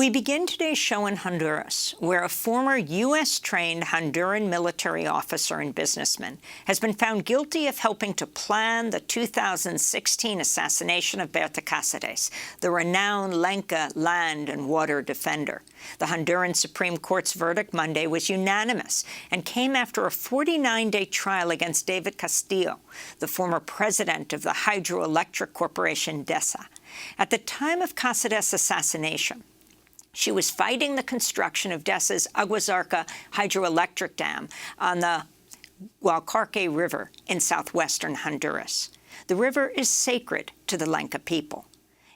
We begin today's show in Honduras, where a former U.S.-trained Honduran military officer and businessman has been found guilty of helping to plan the 2016 assassination of Berta Cáceres, the renowned Lenca land and water defender. The Honduran Supreme Court's verdict Monday was unanimous and came after a 49-day trial against David Castillo, the former president of the hydroelectric corporation DESA. At the time of Cáceres' assassination, she was fighting the construction of DESA's Aguasarca hydroelectric dam on the Gualcarque River in southwestern Honduras. The river is sacred to the Lenca people.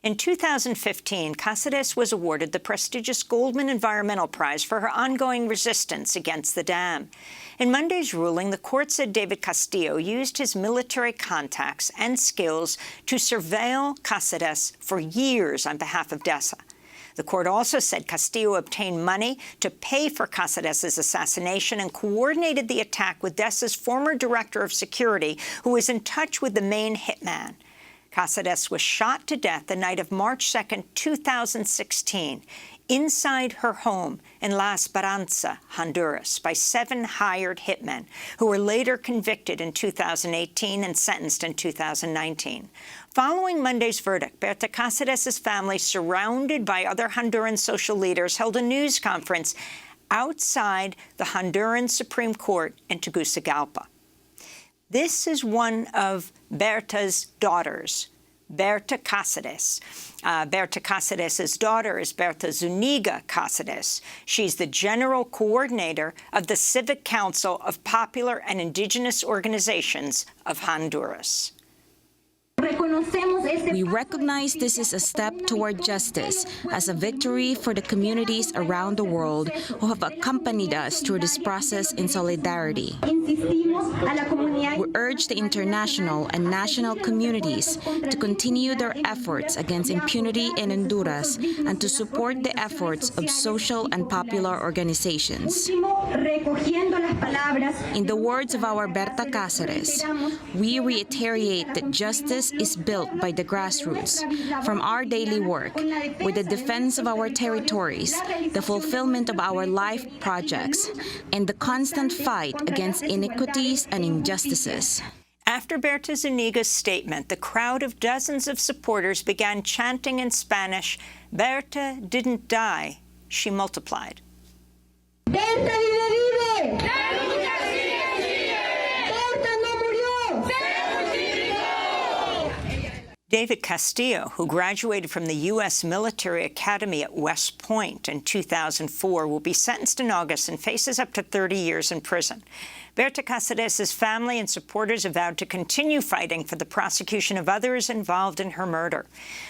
In 2015, Cáceres was awarded the prestigious Goldman Environmental Prize for her ongoing resistance against the dam. In Monday's ruling, the court said David Castillo used his military contacts and skills to surveil Cáceres for years on behalf of DESA. The court also said Castillo obtained money to pay for Cáceres' assassination and coordinated the attack with DESA's former director of security, who was in touch with the main hitman. Cáceres was shot to death the night of March 2, 2016, inside her home in La Esperanza, Honduras, by 7 hired hitmen, who were later convicted in 2018 and sentenced in 2019. Following Monday's verdict, Berta Cáceres' family, surrounded by other Honduran social leaders, held a news conference outside the Honduran Supreme Court in Tegucigalpa. This is one of Berta's daughters, Berta Cáceres. Berta Cáceres' daughter is Berta Zuniga Cáceres. She's the general coordinator of the Civic Council of Popular and Indigenous Organizations of Honduras. We recognize this is a step toward justice, as a victory for the communities around the world who have accompanied us through this process in solidarity. We urge the international and national communities to continue their efforts against impunity in Honduras and to support the efforts of social and popular organizations. In the words of our Berta Cáceres, we reiterate that justice is built by the grassroots, from our daily work, with the defense of our territories, the fulfillment of our life projects, and the constant fight against iniquities and injustices. After Berta Zuniga's statement, the crowd of dozens of supporters began chanting in Spanish, "Berta didn't die, she multiplied." Berta vive, vive! David Castillo, who graduated from the U.S. Military Academy at West Point in 2004, will be sentenced in August and faces up to 30 years in prison. Berta Cáceres' family and supporters have vowed to continue fighting for the prosecution of others involved in her murder.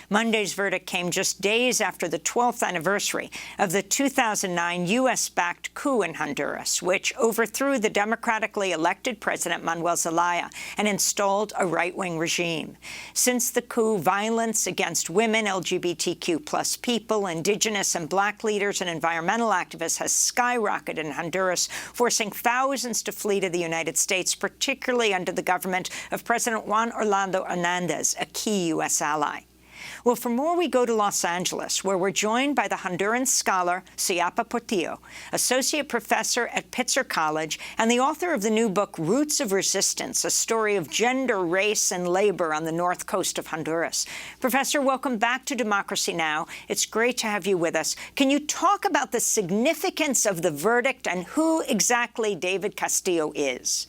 Monday's verdict came just days after the 12th anniversary of the 2009 U.S.-backed coup in Honduras, which overthrew the democratically elected President Manuel Zelaya and installed a right-wing regime. Since the coup, violence against women, LGBTQ+ people, indigenous and black leaders and environmental activists has skyrocketed in Honduras, forcing thousands to flee to the United States, particularly under the government of President Juan Orlando Hernández, a key U.S. ally. Well, for more, we go to Los Angeles, where we're joined by the Honduran scholar Suyapa Portillo, associate professor at Pitzer College and the author of the new book, Roots of Resistance, a story of gender, race, and labor on the North Coast of Honduras. Professor, welcome back to Democracy Now! It's great to have you with us. Can you talk about the significance of the verdict and who exactly David Castillo is?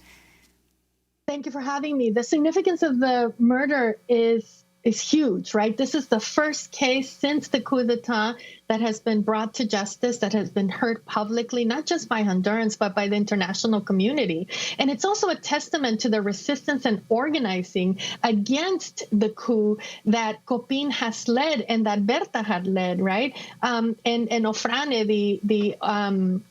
Thank you for having me. The significance of the murder is huge, right? This is the first case since the coup d'etat that has been brought to justice, that has been heard publicly, not just by Hondurans, but by the international community. And it's also a testament to the resistance and organizing against the coup that COPIN has led and that Berta had led, right? And OFRANE, the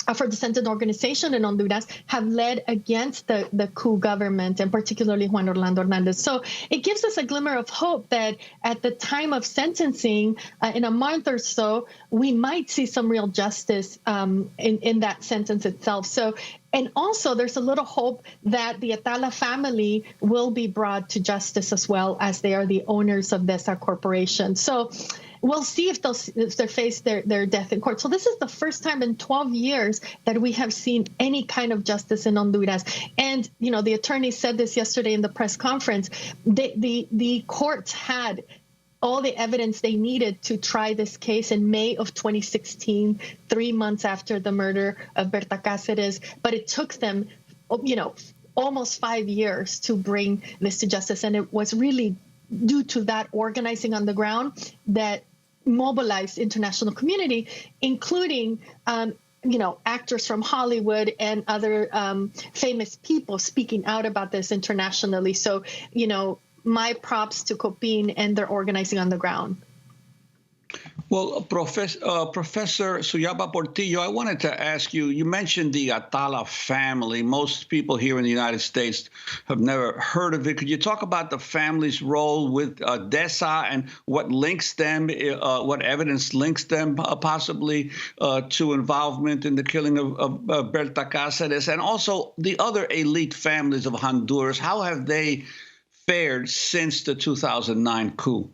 Afro-descendant organization in Honduras, have led against the coup government, and particularly Juan Orlando Hernández. So it gives us a glimmer of hope that at the time of sentencing, in a month or so, we might see some real justice in that sentence itself. So, and also there's a little hope that the Atala family will be brought to justice as well, as they are the owners of DESA Corporation. So we'll see if they face their death in court. So this is the first time in 12 years that we have seen any kind of justice in Honduras. And, you know, the attorney said this yesterday in the press conference. The courts had all the evidence they needed to try this case in May of 2016, 3 months after the murder of Berta Cáceres. But it took them, you know, almost 5 years to bring this to justice. And it was really due to that organizing on the ground that mobilized international community, including you know, actors from Hollywood and other famous people speaking out about this internationally. So, you know, my props to COPIN and their organizing on the ground. Well, Professor Suyapa Portillo, I wanted to ask you, you mentioned the Atala family. Most people here in the United States have never heard of it. Could you talk about the family's role with DESA and what links them, what evidence links them possibly to involvement in the killing of Berta Cáceres, and also the other elite families of Honduras? How have they fared since the 2009 coup?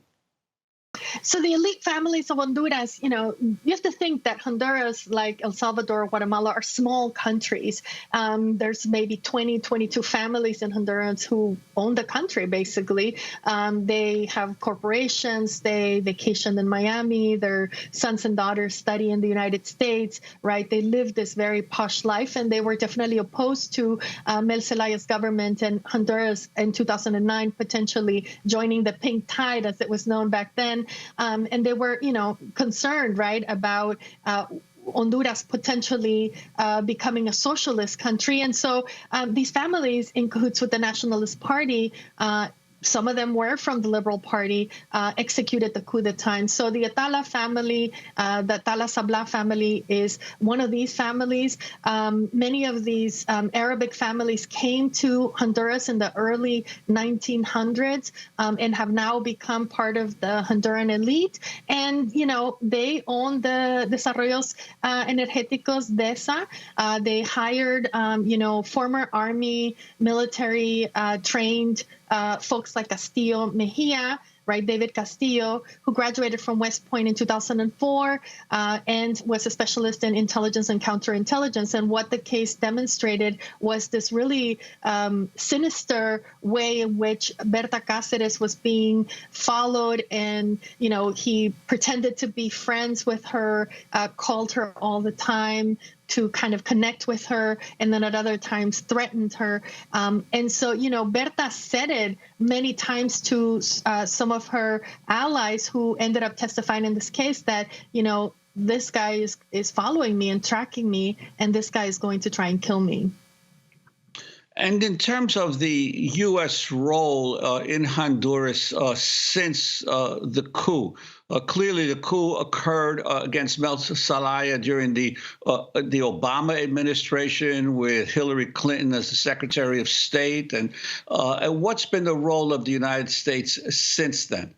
So the elite families of Honduras, you know, you have to think that Honduras, like El Salvador, Guatemala, are small countries. There's maybe 20, 22 families in Honduras who own the country, basically. They have corporations. They vacation in Miami. Their sons and daughters study in the United States, right? They live this very posh life, and they were definitely opposed to Mel Zelaya's government and Honduras in 2009 potentially joining the pink tide, as it was known back then. And they were, you know, concerned, right, about Honduras potentially becoming a socialist country. And so these families, in cahoots with the Nationalist Party, some of them were from the Liberal Party, executed the coup d'etat. And so the Atala family, the Atala Sabla family is one of these families. Many of these Arabic families came to Honduras in the early 1900s and have now become part of the Honduran elite. And, you know, they own the Desarrollos Energéticos DESA. They hired, you know, former army, military trained folks like Castillo Mejia, right, David Castillo, who graduated from West Point in 2004 and was a specialist in intelligence and counterintelligence. And what the case demonstrated was this really sinister way in which Berta Cáceres was being followed. And, you know, he pretended to be friends with her, called her all the time to kind of connect with her, and then at other times threatened her. And so, you know, Berta said it many times to some of her allies who ended up testifying in this case that, you know, this guy is following me and tracking me, and this guy is going to try and kill me. And in terms of the U.S. role in Honduras since the coup, clearly the coup occurred against Mel Zelaya during the Obama administration with Hillary Clinton as the Secretary of State. And what's been the role of the United States since then?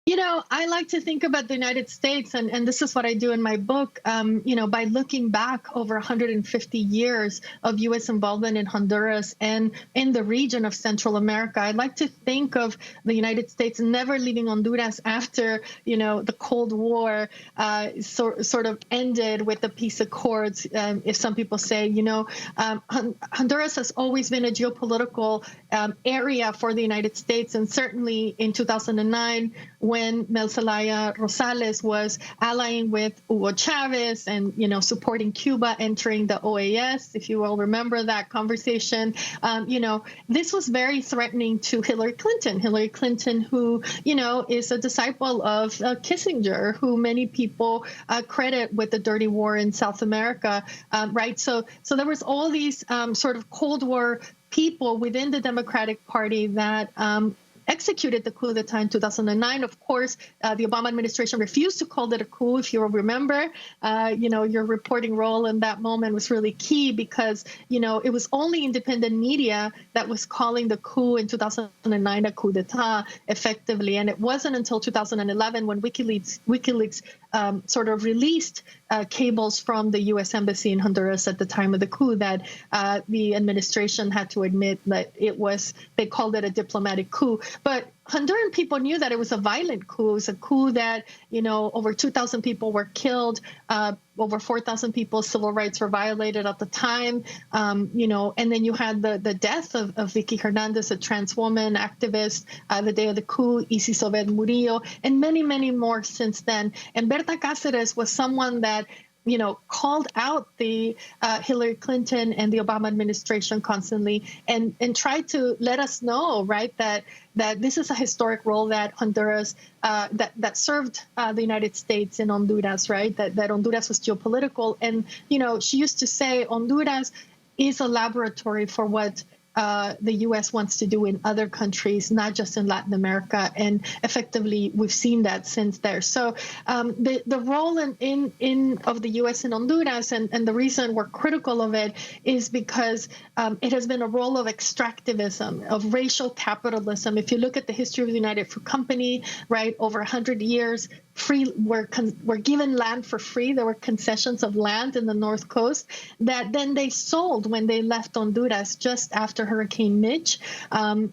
You know, I like to think about the United States, and this is what I do in my book, you know, by looking back over 150 years of U.S. involvement in Honduras and in the region of Central America. I'd like to think of the United States never leaving Honduras after, you know, the Cold War sort of ended with the peace accords. If some people say, you know, Honduras has always been a geopolitical area for the United States, and certainly in 2009, when Mel Zelaya Rosales was allying with Hugo Chavez and, you know, supporting Cuba entering the OAS, if you will remember that conversation, you know, this was very threatening to Hillary Clinton, who, you know, is a disciple of Kissinger, who many people credit with the dirty war in South America, right? So there was all these sort of Cold War people within the Democratic Party that executed the coup d'etat in 2009. Of course, the Obama administration refused to call it a coup. If you remember, you know, your reporting role in that moment was really key because, you know, it was only independent media that was calling the coup in 2009 a coup d'etat effectively. And it wasn't until 2011 when WikiLeaks sort of released cables from the U.S. Embassy in Honduras at the time of the coup that the administration had to admit that they called it a diplomatic coup. But Honduran people knew that it was a violent coup. It was a coup that, over 2,000 people were killed, over 4,000 people's civil rights were violated at the time, and then you had the death of Vicky Hernandez, a trans woman activist, the day of the coup, Isis Obed Murillo, and many, many more since then. And Berta Cáceres was someone that called out the Hillary Clinton and the Obama administration constantly and tried to let us know, right, that this is a historic role that Honduras, that served the United States in Honduras, right, that Honduras was geopolitical. And, she used to say Honduras is a laboratory for what the U.S. wants to do in other countries, not just in Latin America, and effectively we've seen that since there. So the role of the U.S. in Honduras, and the reason we're critical of it is because it has been a role of extractivism, of racial capitalism. If you look at the history of the United Fruit Company, right, over 100 years, were given land for free. There were concessions of land in the North Coast that then they sold when they left Honduras just after Hurricane Mitch,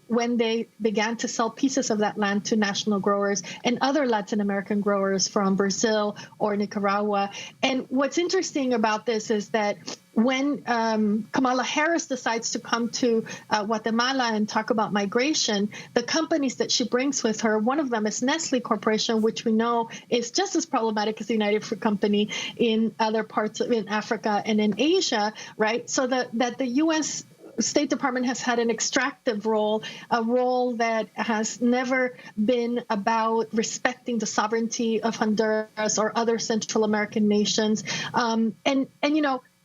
when they began to sell pieces of that land to national growers and other Latin American growers from Brazil or Nicaragua. And what's interesting about this is that when Kamala Harris decides to come to Guatemala and talk about migration, the companies that she brings with her, one of them is Nestle Corporation, which we know is just as problematic as the United Fruit Company in other parts in Africa and in Asia, right? So that the U.S. State Department has had an extractive role, a role that has never been about respecting the sovereignty of Honduras or other Central American nations.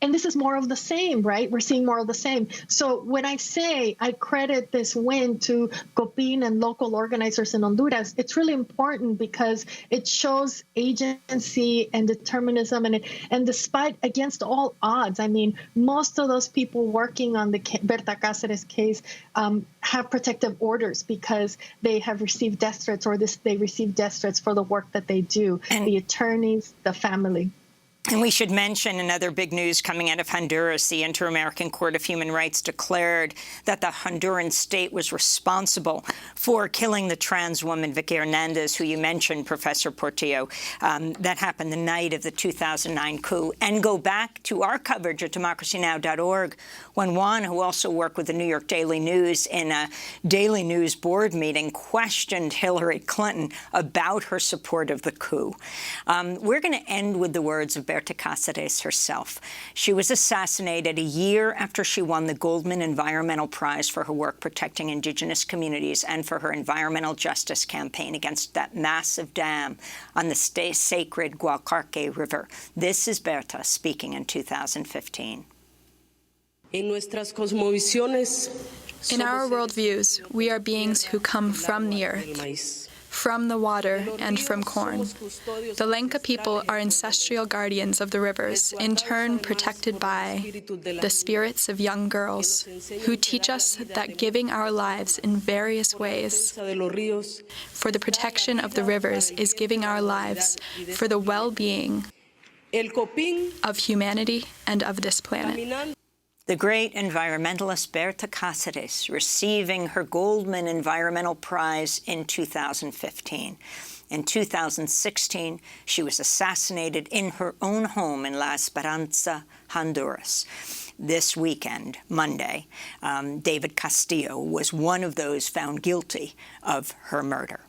And this is more of the same, right? We're seeing more of the same. So when I say I credit this win to COPIN and local organizers in Honduras, it's really important because it shows agency and determinism. And despite, against all odds, I mean, most of those people working on the Berta Cáceres case have protective orders because they have received death threats they receive death threats for the work that they do, the attorneys, the family. And we should mention another big news coming out of Honduras. The Inter-American Court of Human Rights declared that the Honduran state was responsible for killing the trans woman, Vicky Hernandez, who you mentioned, Professor Portillo. That happened the night of the 2009 coup. And go back to our coverage at democracynow.org when Juan, who also worked with the New York Daily News in a Daily News board meeting, questioned Hillary Clinton about her support of the coup. We're going to end with the words of Berta Cáceres herself. She was assassinated a year after she won the Goldman Environmental Prize for her work protecting indigenous communities and for her environmental justice campaign against that massive dam on the sacred Gualcarque River. This is Berta speaking in 2015. In our worldviews, we are beings who come from the earth, from the water, and from corn. The Lenca people are ancestral guardians of the rivers, in turn protected by the spirits of young girls, who teach us that giving our lives in various ways for the protection of the rivers is giving our lives for the well-being of humanity and of this planet. The great environmentalist Berta Cáceres receiving her Goldman Environmental Prize in 2015. In 2016, she was assassinated in her own home in La Esperanza, Honduras. This weekend, Monday, David Castillo was one of those found guilty of her murder.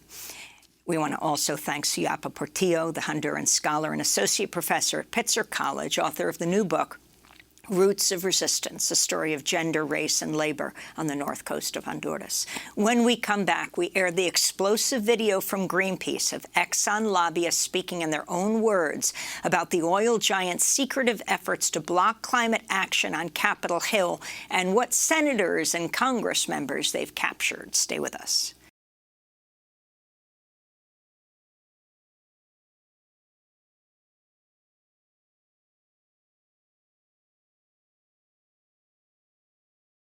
We want to also thank Suyapa Portillo, the Honduran scholar and associate professor at Pitzer College, author of the new book, Roots of Resistance, a story of gender, race, and labor on the North Coast of Honduras. When we come back, we air the explosive video from Greenpeace of Exxon lobbyists speaking in their own words about the oil giant's secretive efforts to block climate action on Capitol Hill and what senators and Congress members they've captured. Stay with us.